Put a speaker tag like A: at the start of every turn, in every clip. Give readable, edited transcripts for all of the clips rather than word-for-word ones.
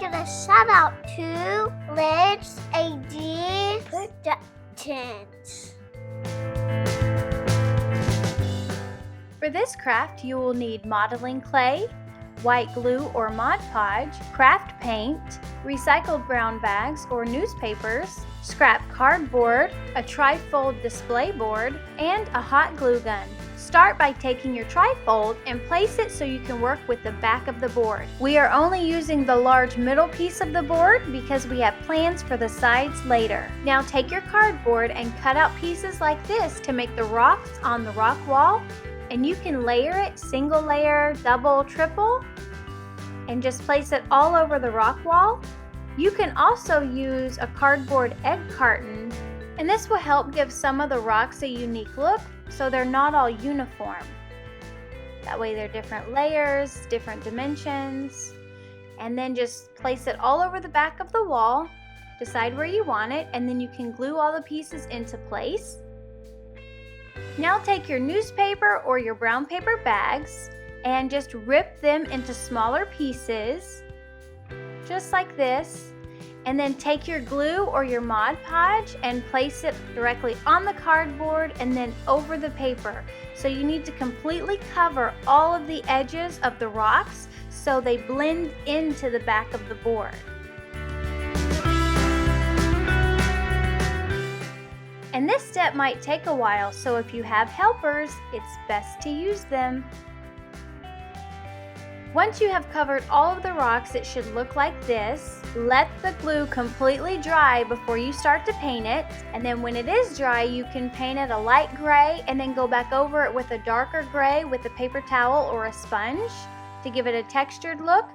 A: give a shout out to Liz AD Productions.
B: For this craft, you will need modeling clay, white glue or Mod Podge, craft paint, recycled brown bags or newspapers, scrap cardboard, a tri-fold display board, and a hot glue gun. Start by taking your tri-fold and place it so you can work with the back of the board. We are only using the large middle piece of the board because we have plans for the sides later. Now take your cardboard and cut out pieces like this to make the rocks on the rock wall, and you can layer it, single layer, double, triple, and just place it all over the rock wall. You can also use a cardboard egg carton, and this will help give some of the rocks a unique look so they're not all uniform. That way they're different layers, different dimensions, and then just place it all over the back of the wall. Decide where you want it, and then you can glue all the pieces into place. Now take your newspaper or your brown paper bags and just rip them into smaller pieces, just like this. And then take your glue or your Mod Podge and place it directly on the cardboard and then over the paper. So you need to completely cover all of the edges of the rocks so they blend into the back of the board. And this step might take a while, so if you have helpers, it's best to use them. Once you have covered all of the rocks, it should look like this. Let the glue completely dry before you start to paint it, and then when it is dry, you can paint it a light gray and then go back over it with a darker gray with a paper towel or a sponge to give it a textured look.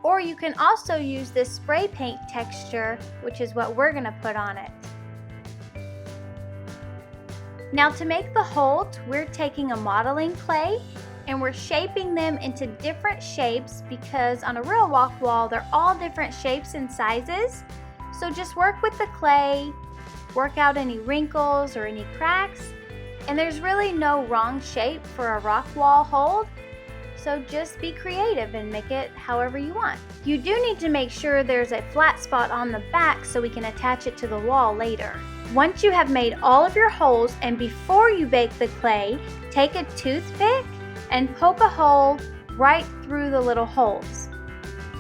B: Or you can also use this spray paint texture, which is what we're going to put on it. Now to make the holes, we're taking a modeling clay and we're shaping them into different shapes because on a real rock wall, they're all different shapes and sizes. So just work with the clay, work out any wrinkles or any cracks, and there's really no wrong shape for a rock wall hold. So just be creative and make it however you want. You do need to make sure there's a flat spot on the back so we can attach it to the wall later. Once you have made all of your holes and before you bake the clay, take a toothpick and poke a hole right through the little holes.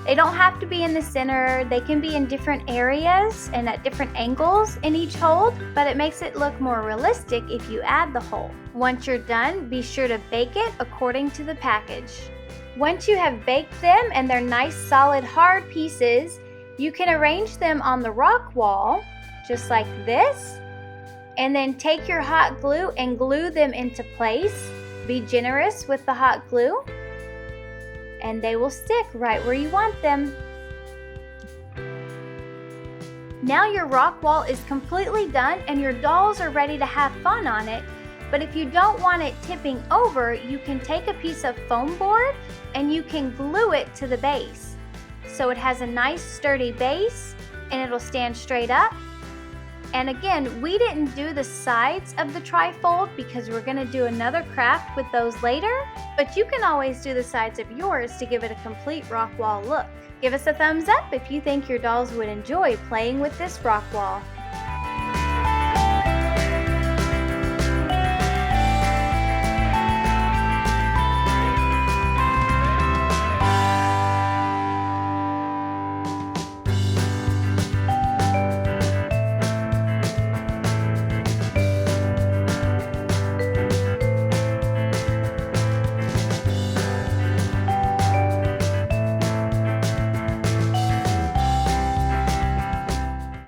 B: They don't have to be in the center, they can be in different areas and at different angles in each hole, but it makes it look more realistic if you add the hole. Once you're done, be sure to bake it according to the package. Once you have baked them and they're nice, solid, hard pieces, you can arrange them on the rock wall, just like this, and then take your hot glue and glue them into place. Be generous with the hot glue, and they will stick right where you want them. Now your rock wall is completely done and your dolls are ready to have fun on it. But if you don't want it tipping over, you can take a piece of foam board and you can glue it to the base. So it has a nice sturdy base and it'll stand straight up. And again, we didn't do the sides of the tri-fold because we're going to do another craft with those later, but you can always do the sides of yours to give it a complete rock wall look. Give us a thumbs up if you think your dolls would enjoy playing with this rock wall.